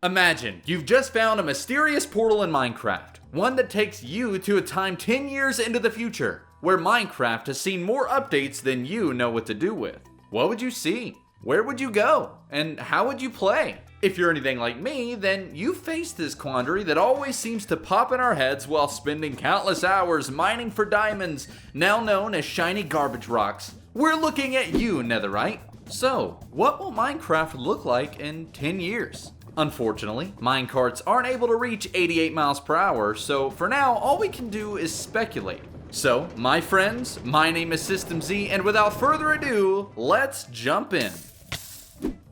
Imagine you've just found a mysterious portal in Minecraft, one that takes you to a time 10 years into the future, where Minecraft has seen more updates than you know what to do with. What would you see? Where would you go? And how would you play? If you're anything like me, then you face this quandary that always seems to pop in our heads while spending countless hours mining for diamonds, now known as shiny garbage rocks. We're looking at you, Netherite. So, what will Minecraft look like in 10 years? Unfortunately, minecarts aren't able to reach 88 miles per hour, so for now, all we can do is speculate. So, my friends, my name is System Z, and without further ado, let's jump in.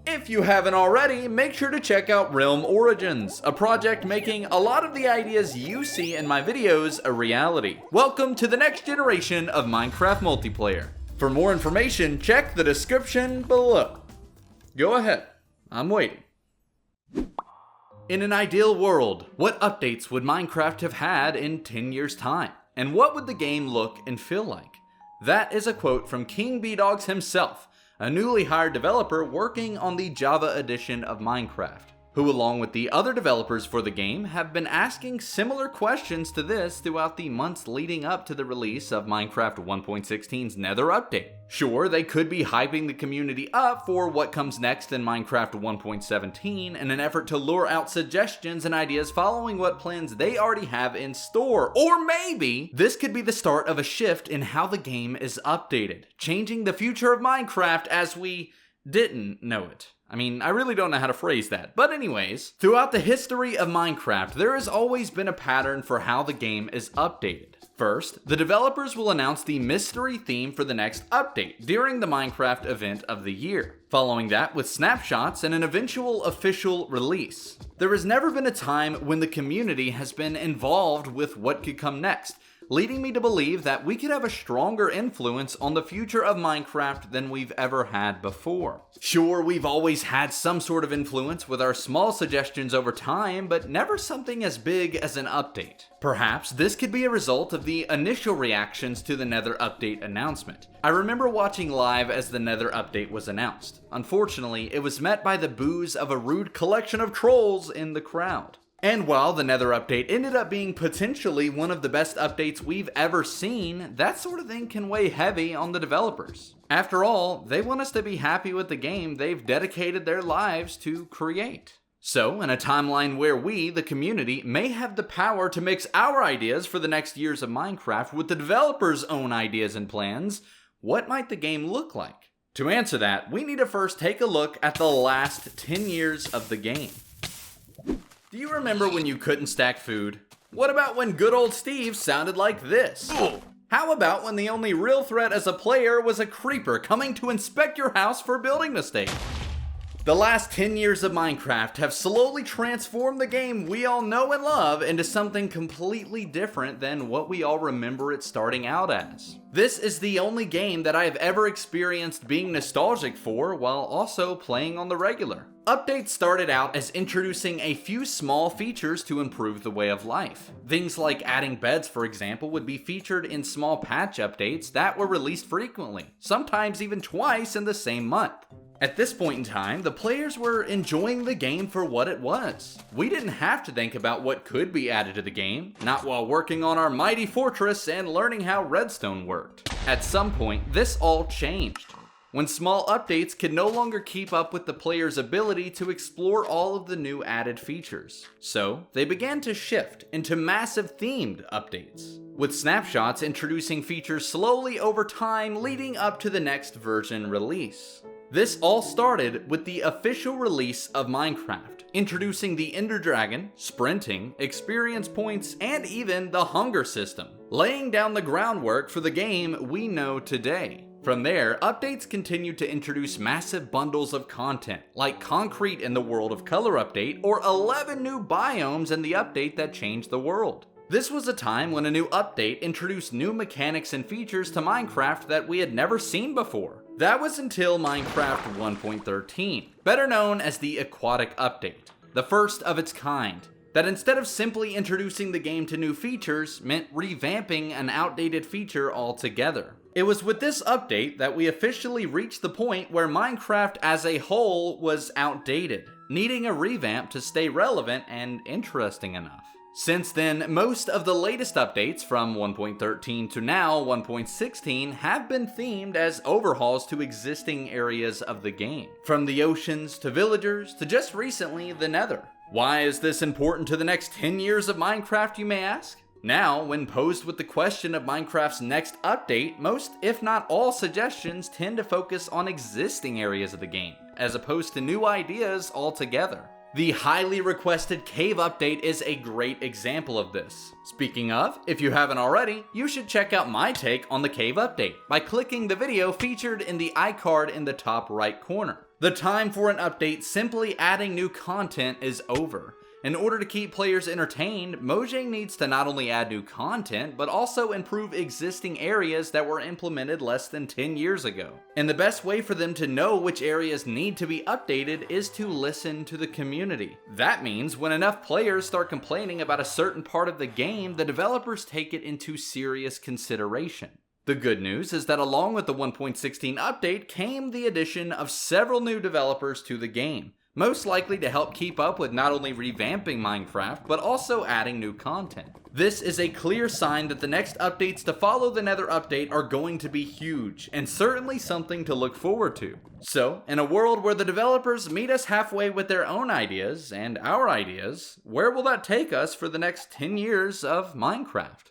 If you haven't already, make sure to check out Realm Origins, a project making a lot of the ideas you see in my videos a reality. Welcome to the next generation of Minecraft multiplayer. For more information, check the description below. Go ahead, I'm waiting. In an ideal world, what updates would Minecraft have had in 10 years' time? And what would the game look and feel like? That is a quote from King B-Dogs himself, a newly hired developer working on the Java edition of Minecraft, who along with the other developers for the game have been asking similar questions to this throughout the months leading up to the release of Minecraft 1.16's Nether update. Sure, they could be hyping the community up for what comes next in Minecraft 1.17 in an effort to lure out suggestions and ideas following what plans they already have in store. Or maybe this could be the start of a shift in how the game is updated, changing the future of Minecraft as we didn't know it. I mean, I really don't know how to phrase that. But anyways, throughout the history of Minecraft, there has always been a pattern for how the game is updated. First, the developers will announce the mystery theme for the next update during the Minecraft event of the year, following that with snapshots and an eventual official release. There has never been a time when the community has been involved with what could come next, leading me to believe that we could have a stronger influence on the future of Minecraft than we've ever had before. Sure, we've always had some sort of influence with our small suggestions over time, but never something as big as an update. Perhaps this could be a result of the initial reactions to the Nether update announcement. I remember watching live as the Nether update was announced. Unfortunately, it was met by the boos of a rude collection of trolls in the crowd. And while the Nether update ended up being potentially one of the best updates we've ever seen, that sort of thing can weigh heavy on the developers. After all, they want us to be happy with the game they've dedicated their lives to create. So, in a timeline where we, the community, may have the power to mix our ideas for the next years of Minecraft with the developers' own ideas and plans, what might the game look like? To answer that, we need to first take a look at the last 10 years of the game. Do you remember when you couldn't stack food? What about when good old Steve sounded like this? How about when the only real threat as a player was a creeper coming to inspect your house for building mistakes? The last 10 years of Minecraft have slowly transformed the game we all know and love into something completely different than what we all remember it starting out as. This is the only game that I have ever experienced being nostalgic for while also playing on the regular. Updates started out as introducing a few small features to improve the way of life. Things like adding beds, for example, would be featured in small patch updates that were released frequently, sometimes even twice in the same month. At this point in time, the players were enjoying the game for what it was. We didn't have to think about what could be added to the game, not while working on our mighty fortress and learning how redstone worked. At some point, this all changed, when small updates could no longer keep up with the player's ability to explore all of the new added features. So, they began to shift into massive themed updates, with snapshots introducing features slowly over time leading up to the next version release. This all started with the official release of Minecraft, introducing the Ender Dragon, sprinting, experience points, and even the hunger system, laying down the groundwork for the game we know today. From there, updates continued to introduce massive bundles of content, like Concrete in the World of Color update, or 11 new biomes in the update that changed the world. This was a time when a new update introduced new mechanics and features to Minecraft that we had never seen before. That was until Minecraft 1.13, better known as the Aquatic Update, the first of its kind, that instead of simply introducing the game to new features, meant revamping an outdated feature altogether. It was with this update that we officially reached the point where Minecraft as a whole was outdated. needing a revamp to stay relevant and interesting enough. Since then, most of the latest updates from 1.13 to now 1.16 have been themed as overhauls to existing areas of the game, from the oceans to villagers to just recently the Nether. Why is this important to the next 10 years of Minecraft, you may ask? Now, when posed with the question of Minecraft's next update, most, if not all, suggestions tend to focus on existing areas of the game, as opposed to new ideas altogether. The highly requested cave update is a great example of this. Speaking of, if you haven't already, you should check out my take on the cave update by clicking the video featured in the iCard in the top right corner. The time for an update simply adding new content is over. In order to keep players entertained, Mojang needs to not only add new content, but also improve existing areas that were implemented less than 10 years ago. And the best way for them to know which areas need to be updated is to listen to the community. That means when enough players start complaining about a certain part of the game, the developers take it into serious consideration. The good news is that along with the 1.16 update came the addition of several new developers to the game, most likely to help keep up with not only revamping Minecraft, but also adding new content. This is a clear sign that the next updates to follow the Nether update are going to be huge, and certainly something to look forward to. So, in a world where the developers meet us halfway with their own ideas, and our ideas, where will that take us for the next 10 years of Minecraft?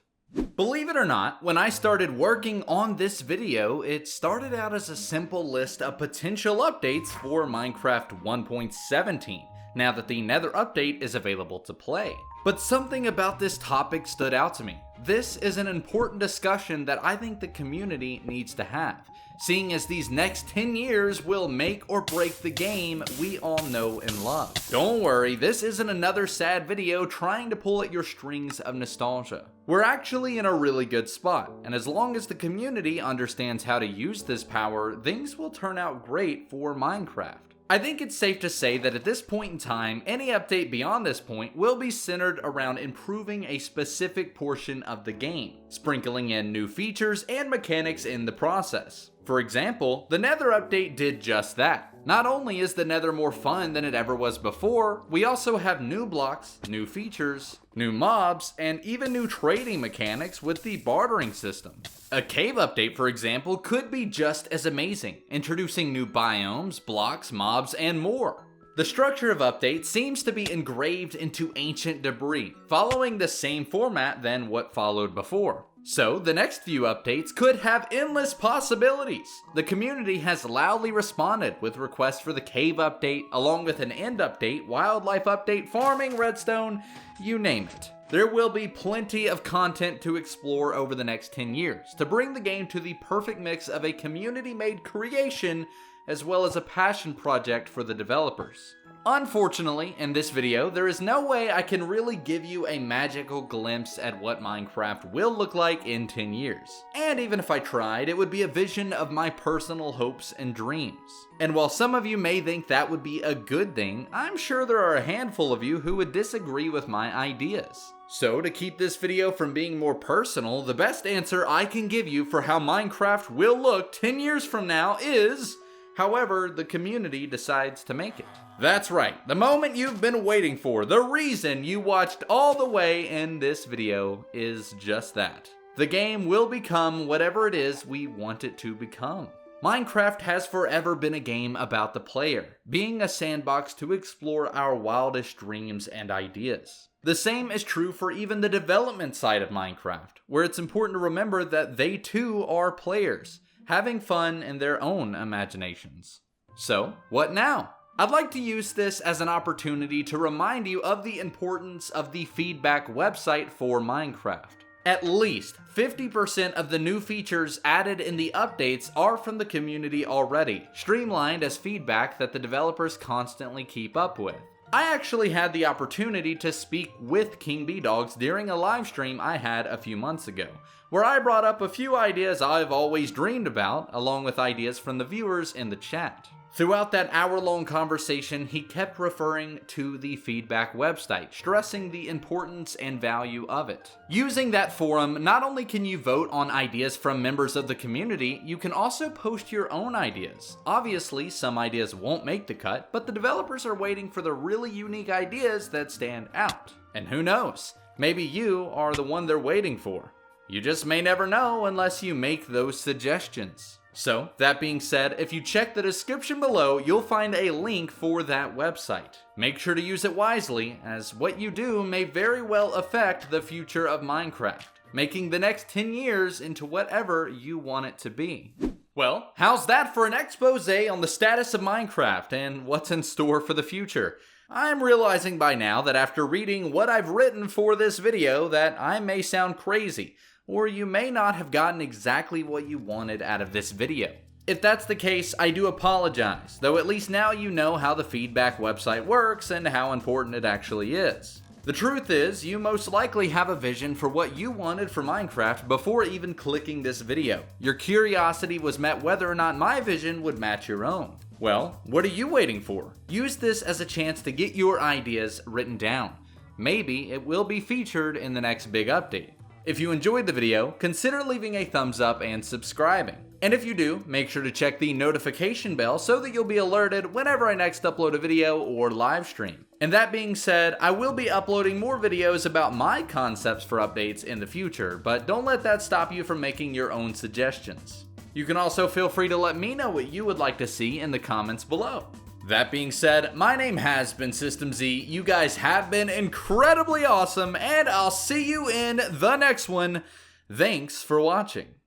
Believe it or not, when I started working on this video, it started out as a simple list of potential updates for Minecraft 1.17, now that the Nether update is available to play. But something about this topic stood out to me. This is an important discussion that I think the community needs to have, seeing as these next 10 years will make or break the game we all know and love. Don't worry, this isn't another sad video trying to pull at your strings of nostalgia. We're actually in a really good spot, and as long as the community understands how to use this power, things will turn out great for Minecraft. I think it's safe to say that at this point in time, any update beyond this point will be centered around improving a specific portion of the game, sprinkling in new features and mechanics in the process. For example, the Nether update did just that. Not only is the Nether more fun than it ever was before, we also have new blocks, new features, new mobs, and even new trading mechanics with the bartering system. A cave update, for example, could be just as amazing, introducing new biomes, blocks, mobs, and more. The structure of updates seems to be engraved into ancient debris, following the same format than what followed before. So, the next few updates could have endless possibilities. The community has loudly responded with requests for the cave update, along with an end update, wildlife update, farming, redstone, you name it. There will be plenty of content to explore over the next 10 years to bring the game to the perfect mix of a community-made creation as well as a passion project for the developers. Unfortunately, in this video, there is no way I can really give you a magical glimpse at what Minecraft will look like in 10 years. And even if I tried, it would be a vision of my personal hopes and dreams. And while some of you may think that would be a good thing, I'm sure there are a handful of you who would disagree with my ideas. So to keep this video from being more personal, the best answer I can give you for how Minecraft will look 10 years from now is however the community decides to make it. That's right, the moment you've been waiting for, the reason you watched all the way in this video is just that. The game will become whatever it is we want it to become. Minecraft has forever been a game about the player, being a sandbox to explore our wildest dreams and ideas. The same is true for even the development side of Minecraft, where it's important to remember that they too are players, having fun in their own imaginations. So, what now? I'd like to use this as an opportunity to remind you of the importance of the feedback website for Minecraft. At least 50% of the new features added in the updates are from the community already, streamlined as feedback that the developers constantly keep up with. I actually had the opportunity to speak with King B-Dogs during a live stream I had a few months ago, where I brought up a few ideas I've always dreamed about, along with ideas from the viewers in the chat. Throughout that hour-long conversation, he kept referring to the feedback website, stressing the importance and value of it. Using that forum, not only can you vote on ideas from members of the community, you can also post your own ideas. Obviously, some ideas won't make the cut, but the developers are waiting for the really unique ideas that stand out. And who knows, maybe you are the one they're waiting for. You just may never know unless you make those suggestions. So, that being said, if you check the description below, you'll find a link for that website. Make sure to use it wisely, as what you do may very well affect the future of Minecraft, making the next 10 years into whatever you want it to be. Well, how's that for an expose on the status of Minecraft and what's in store for the future? I'm realizing by now that after reading what I've written for this video that I may sound crazy, or you may not have gotten exactly what you wanted out of this video. If that's the case, I do apologize, though at least now you know how the feedback website works and how important it actually is. The truth is, you most likely have a vision for what you wanted for Minecraft before even clicking this video. Your curiosity was met whether or not my vision would match your own. Well, what are you waiting for? Use this as a chance to get your ideas written down. Maybe it will be featured in the next big update. If you enjoyed the video, consider leaving a thumbs up and subscribing. And if you do, make sure to check the notification bell so that you'll be alerted whenever I next upload a video or live stream. And that being said, I will be uploading more videos about my concepts for updates in the future, but don't let that stop you from making your own suggestions. You can also feel free to let me know what you would like to see in the comments below. That being said, my name has been System Z, you guys have been incredibly awesome, and I'll see you in the next one. Thanks for watching.